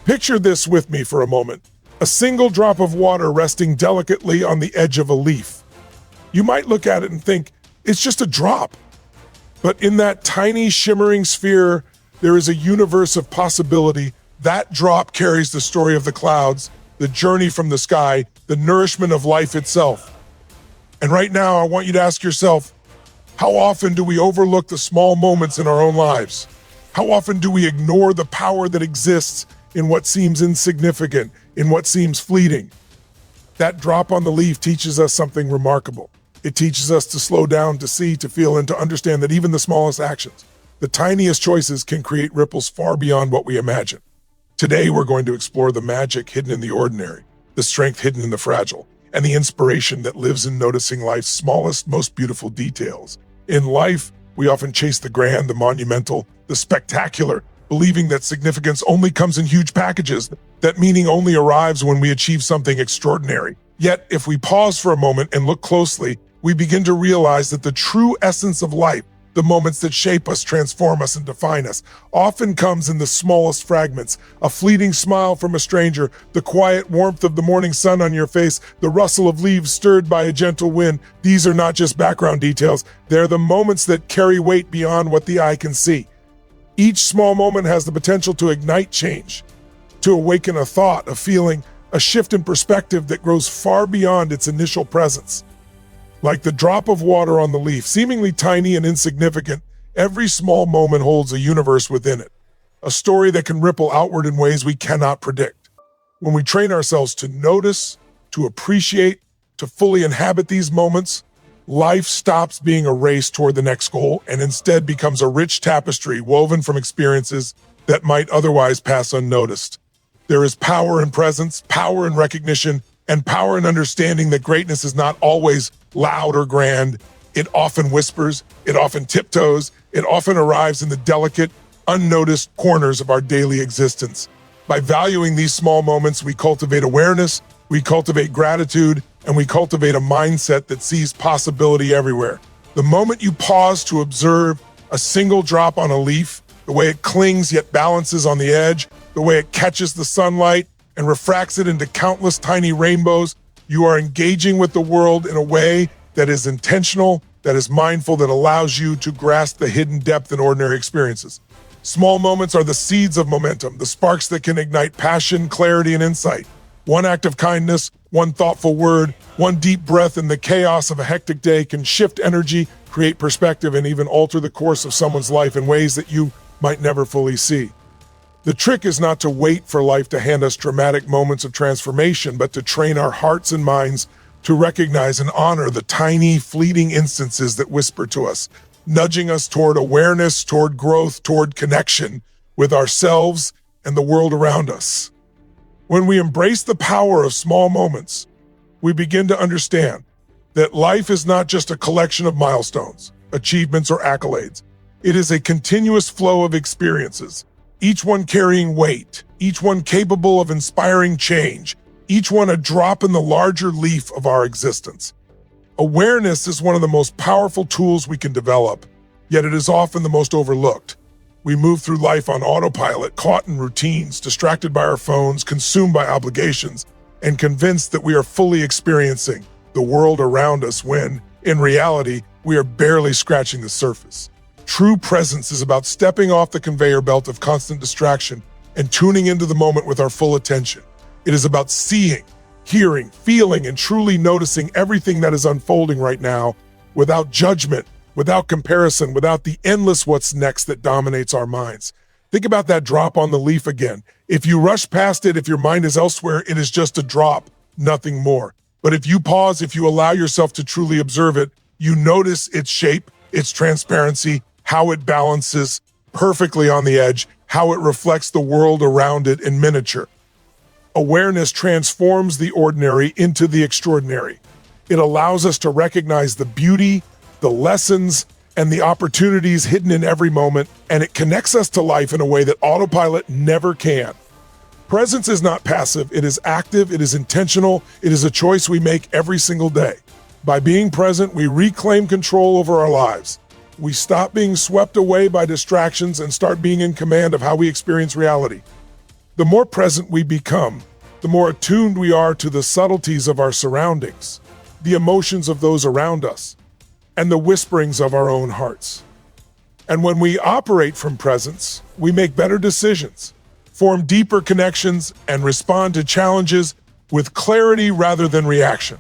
Picture this with me for a moment. A single drop of water resting delicately on the edge of a leaf. You might look at it and think, it's just a drop. But in that tiny shimmering sphere, there is a universe of possibility. That drop carries the story of the clouds, the journey from the sky, the nourishment of life itself. And right now, I want you to ask yourself, how often do we overlook the small moments in our own lives? How often do we ignore the power that exists in what seems insignificant, in what seems fleeting? That drop on the leaf teaches us something remarkable. It teaches us to slow down, to see, to feel, and to understand that even the smallest actions, the tiniest choices, can create ripples far beyond what we imagine. Today, we're going to explore the magic hidden in the ordinary, the strength hidden in the fragile, and the inspiration that lives in noticing life's smallest, most beautiful details. In life, we often chase the grand, the monumental, the spectacular, believing that significance only comes in huge packages, that meaning only arrives when we achieve something extraordinary. Yet, if we pause for a moment and look closely, we begin to realize that the true essence of life, the moments that shape us, transform us, and define us, often comes in the smallest fragments. A fleeting smile from a stranger, the quiet warmth of the morning sun on your face, the rustle of leaves stirred by a gentle wind. These are not just background details. They're the moments that carry weight beyond what the eye can see. Each small moment has the potential to ignite change, to awaken a thought, a feeling, a shift in perspective that grows far beyond its initial presence. Like the drop of water on the leaf, seemingly tiny and insignificant, every small moment holds a universe within it, a story that can ripple outward in ways we cannot predict. When we train ourselves to notice, to appreciate, to fully inhabit these moments, life stops being a race toward the next goal and instead becomes a rich tapestry woven from experiences that might otherwise pass unnoticed. There is power in presence, power in recognition, and power in understanding that greatness is not always loud or grand. It often whispers, it often tiptoes, it often arrives in the delicate, unnoticed corners of our daily existence. By valuing these small moments, we cultivate awareness, we cultivate gratitude, and we cultivate a mindset that sees possibility everywhere. The moment you pause to observe a single drop on a leaf, the way it clings yet balances on the edge, the way it catches the sunlight and refracts it into countless tiny rainbows, you are engaging with the world in a way that is intentional, that is mindful, that allows you to grasp the hidden depth in ordinary experiences. Small moments are the seeds of momentum, the sparks that can ignite passion, clarity, and insight. One act of kindness, one thoughtful word, one deep breath in the chaos of a hectic day can shift energy, create perspective, and even alter the course of someone's life in ways that you might never fully see. The trick is not to wait for life to hand us dramatic moments of transformation, but to train our hearts and minds to recognize and honor the tiny, fleeting instances that whisper to us, nudging us toward awareness, toward growth, toward connection with ourselves and the world around us. When we embrace the power of small moments, we begin to understand that life is not just a collection of milestones, achievements, or accolades. It is a continuous flow of experiences, each one carrying weight, each one capable of inspiring change, each one a drop in the larger leaf of our existence. Awareness is one of the most powerful tools we can develop, yet it is often the most overlooked. We move through life on autopilot, caught in routines, distracted by our phones, consumed by obligations, and convinced that we are fully experiencing the world around us when, in reality, we are barely scratching the surface. True presence is about stepping off the conveyor belt of constant distraction and tuning into the moment with our full attention. It is about seeing, hearing, feeling, and truly noticing everything that is unfolding right now without judgment, without comparison, without the endless what's next that dominates our minds. Think about that drop on the leaf again. If you rush past it, if your mind is elsewhere, it is just a drop, nothing more. But if you pause, if you allow yourself to truly observe it, you notice its shape, its transparency, how it balances perfectly on the edge, how it reflects the world around it in miniature. Awareness transforms the ordinary into the extraordinary. It allows us to recognize the beauty, the lessons, and the opportunities hidden in every moment, and it connects us to life in a way that autopilot never can. Presence is not passive, it is active, it is intentional, it is a choice we make every single day. By being present, we reclaim control over our lives. We stop being swept away by distractions and start being in command of how we experience reality. The more present we become, the more attuned we are to the subtleties of our surroundings, the emotions of those around us, and the whisperings of our own hearts. And when we operate from presence, we make better decisions, form deeper connections, and respond to challenges with clarity rather than reaction.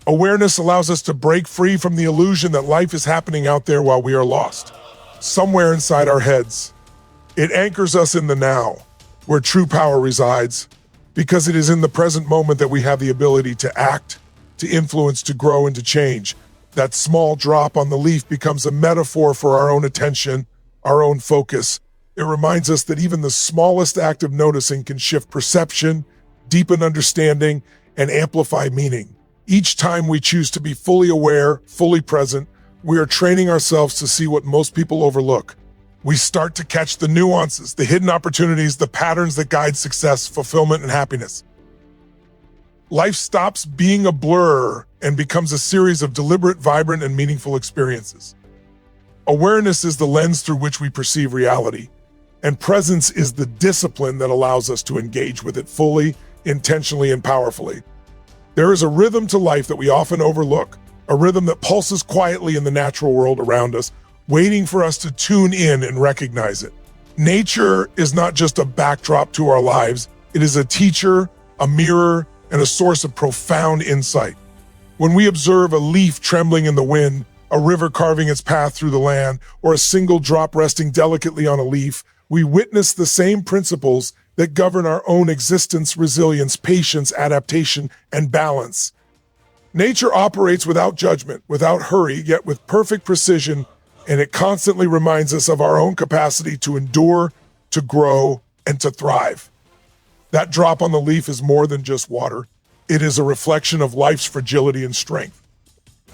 Awareness allows us to break free from the illusion that life is happening out there while we are lost, somewhere inside our heads. It anchors us in the now, where true power resides, because it is in the present moment that we have the ability to act, to influence, to grow, and to change. That small drop on the leaf becomes a metaphor for our own attention, our own focus. It reminds us that even the smallest act of noticing can shift perception, deepen understanding, and amplify meaning. Each time we choose to be fully aware, fully present, we are training ourselves to see what most people overlook. We start to catch the nuances, the hidden opportunities, the patterns that guide success, fulfillment, and happiness. Life stops being a blur and becomes a series of deliberate, vibrant, and meaningful experiences. Awareness is the lens through which we perceive reality, and presence is the discipline that allows us to engage with it fully, intentionally, and powerfully. There is a rhythm to life that we often overlook, a rhythm that pulses quietly in the natural world around us, waiting for us to tune in and recognize it. Nature is not just a backdrop to our lives, it is a teacher, a mirror, and a source of profound insight. When we observe a leaf trembling in the wind, a river carving its path through the land, or a single drop resting delicately on a leaf, we witness the same principles that govern our own existence: resilience, patience, adaptation, and balance. Nature operates without judgment, without hurry, yet with perfect precision, and it constantly reminds us of our own capacity to endure, to grow, and to thrive. That drop on the leaf is more than just water. It is a reflection of life's fragility and strength,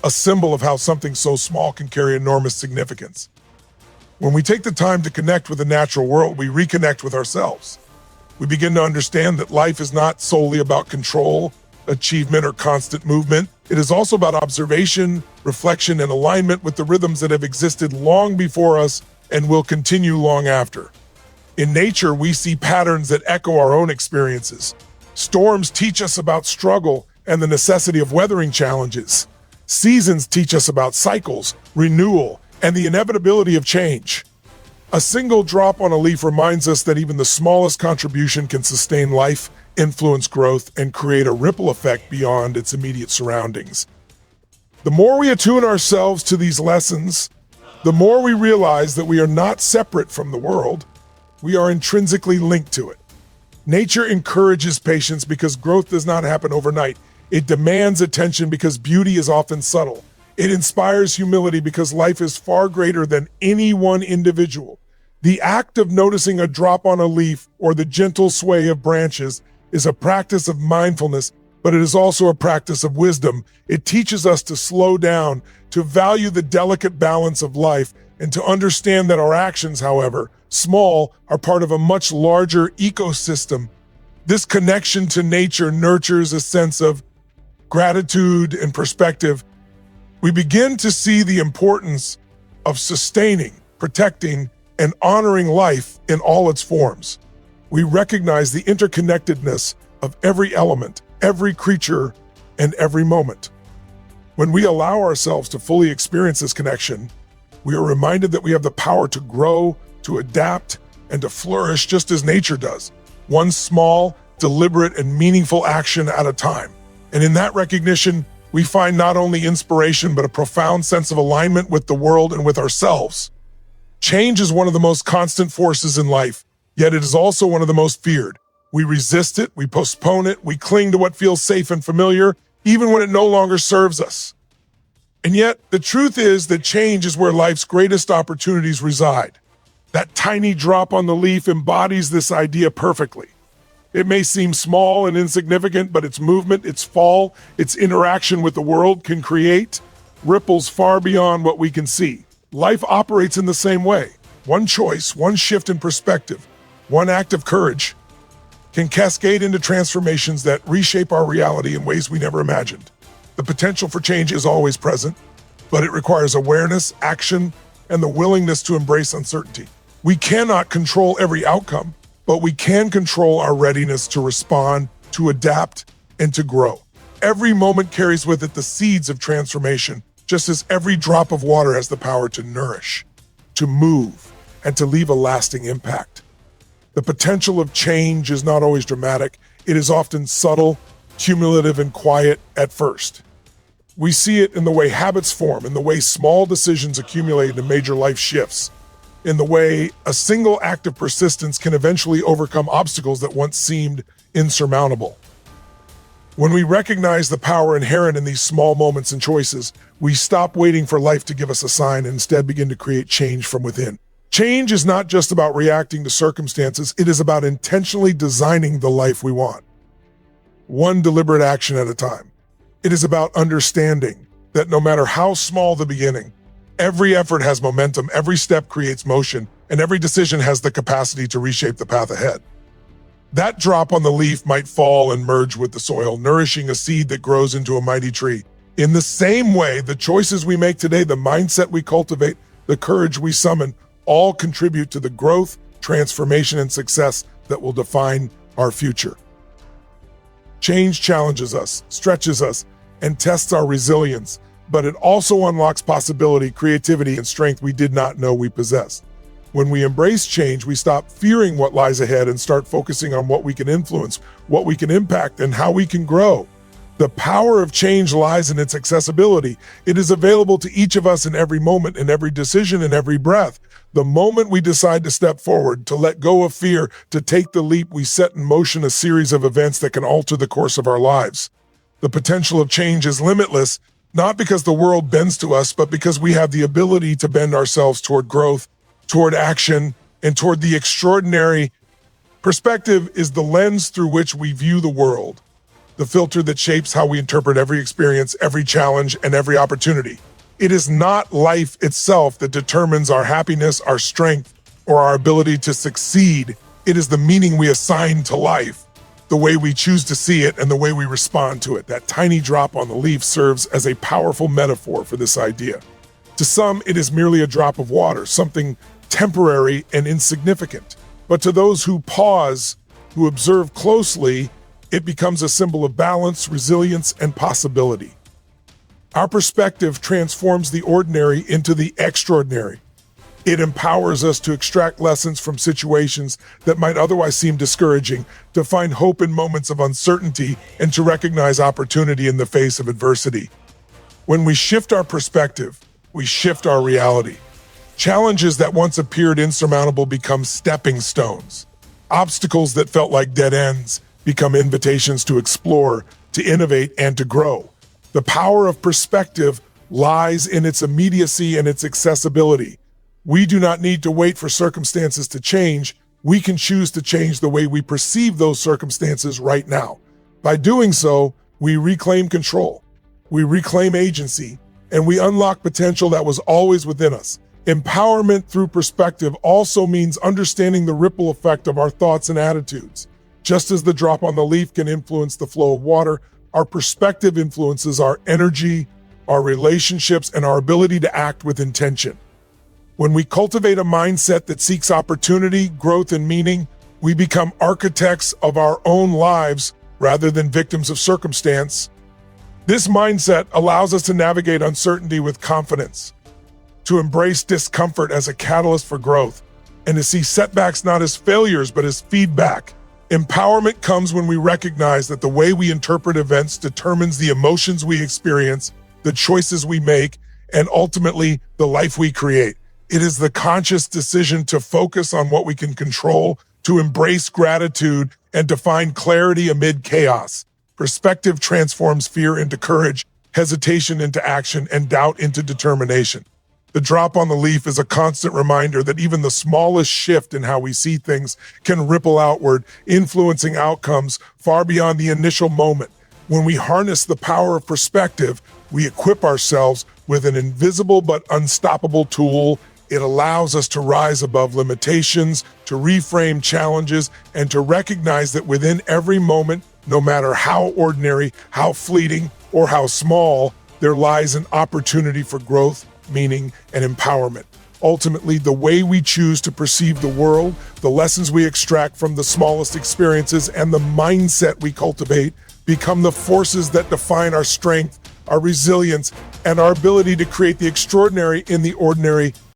a symbol of how something so small can carry enormous significance. When we take the time to connect with the natural world, we reconnect with ourselves. We begin to understand that life is not solely about control, achievement, or constant movement. It is also about observation, reflection, and alignment with the rhythms that have existed long before us and will continue long after. In nature, we see patterns that echo our own experiences. Storms teach us about struggle and the necessity of weathering challenges. Seasons teach us about cycles, renewal, and the inevitability of change. A single drop on a leaf reminds us that even the smallest contribution can sustain life, influence growth, and create a ripple effect beyond its immediate surroundings. The more we attune ourselves to these lessons, the more we realize that we are not separate from the world. We are intrinsically linked to it. Nature encourages patience because growth does not happen overnight. It demands attention because beauty is often subtle. It inspires humility because life is far greater than any one individual. The act of noticing a drop on a leaf or the gentle sway of branches is a practice of mindfulness, but it is also a practice of wisdom. It teaches us to slow down, to value the delicate balance of life, and to understand that our actions, however small, are part of a much larger ecosystem. This connection to nature nurtures a sense of gratitude and perspective. We begin to see the importance of sustaining, protecting, and honoring life in all its forms. We recognize the interconnectedness of every element, every creature, and every moment. When we allow ourselves to fully experience this connection, we are reminded that we have the power to grow, to adapt, and to flourish just as nature does, one small, deliberate, and meaningful action at a time. And in that recognition, we find not only inspiration, but a profound sense of alignment with the world and with ourselves. Change is one of the most constant forces in life, yet it is also one of the most feared. We resist it, we postpone it, we cling to what feels safe and familiar, even when it no longer serves us. And yet, the truth is that change is where life's greatest opportunities reside. That tiny drop on the leaf embodies this idea perfectly. It may seem small and insignificant, but its movement, its fall, its interaction with the world can create ripples far beyond what we can see. Life operates in the same way. One choice, one shift in perspective, one act of courage can cascade into transformations that reshape our reality in ways we never imagined. The potential for change is always present, but it requires awareness, action, and the willingness to embrace uncertainty. We cannot control every outcome, but we can control our readiness to respond, to adapt, and to grow. Every moment carries with it the seeds of transformation, just as every drop of water has the power to nourish, to move, and to leave a lasting impact. The potential of change is not always dramatic. It is often subtle, cumulative, and quiet at first. We see it in the way habits form, in the way small decisions accumulate into major life shifts, in the way a single act of persistence can eventually overcome obstacles that once seemed insurmountable. When we recognize the power inherent in these small moments and choices, we stop waiting for life to give us a sign and instead begin to create change from within. Change is not just about reacting to circumstances, it is about intentionally designing the life we want, one deliberate action at a time. It is about understanding that no matter how small the beginning, every effort has momentum, every step creates motion, and every decision has the capacity to reshape the path ahead. That drop on the leaf might fall and merge with the soil, nourishing a seed that grows into a mighty tree. In the same way, the choices we make today, the mindset we cultivate, the courage we summon, all contribute to the growth, transformation, and success that will define our future. Change challenges us, stretches us, and tests our resilience, but it also unlocks possibility, creativity, and strength we did not know we possessed. When we embrace change, we stop fearing what lies ahead and start focusing on what we can influence, what we can impact, and how we can grow. The power of change lies in its accessibility. It is available to each of us in every moment, in every decision, in every breath. The moment we decide to step forward, to let go of fear, to take the leap, we set in motion a series of events that can alter the course of our lives. The potential of change is limitless, not because the world bends to us, but because we have the ability to bend ourselves toward growth, toward action, and toward the extraordinary. Perspective is the lens through which we view the world, the filter that shapes how we interpret every experience, every challenge, and every opportunity. It is not life itself that determines our happiness, our strength, or our ability to succeed. It is the meaning we assign to life, the way we choose to see it, and the way we respond to it. That tiny drop on the leaf serves as a powerful metaphor for this idea. To some, it is merely a drop of water, something temporary and insignificant. But to those who pause, who observe closely, it becomes a symbol of balance, resilience, and possibility. Our perspective transforms the ordinary into the extraordinary. It empowers us to extract lessons from situations that might otherwise seem discouraging, to find hope in moments of uncertainty, and to recognize opportunity in the face of adversity. When we shift our perspective, we shift our reality. Challenges that once appeared insurmountable become stepping stones. Obstacles that felt like dead ends become invitations to explore, to innovate, and to grow. The power of perspective lies in its immediacy and its accessibility. We do not need to wait for circumstances to change. We can choose to change the way we perceive those circumstances right now. By doing so, we reclaim control, we reclaim agency, and we unlock potential that was always within us. Empowerment through perspective also means understanding the ripple effect of our thoughts and attitudes. Just as the drop on the leaf can influence the flow of water, our perspective influences our energy, our relationships, and our ability to act with intention. When we cultivate a mindset that seeks opportunity, growth, and meaning, we become architects of our own lives rather than victims of circumstance. This mindset allows us to navigate uncertainty with confidence, to embrace discomfort as a catalyst for growth, and to see setbacks not as failures but as feedback. Empowerment comes when we recognize that the way we interpret events determines the emotions we experience, the choices we make, and ultimately the life we create. It is the conscious decision to focus on what we can control, to embrace gratitude, and to find clarity amid chaos. Perspective transforms fear into courage, hesitation into action, and doubt into determination. The drop on the leaf is a constant reminder that even the smallest shift in how we see things can ripple outward, influencing outcomes far beyond the initial moment. When we harness the power of perspective, we equip ourselves with an invisible but unstoppable tool. It allows us to rise above limitations, to reframe challenges, and to recognize that within every moment, no matter how ordinary, how fleeting, or how small, there lies an opportunity for growth, meaning, and empowerment. Ultimately, the way we choose to perceive the world, the lessons we extract from the smallest experiences, and the mindset we cultivate become the forces that define our strength, our resilience, and our ability to create the extraordinary in the ordinary.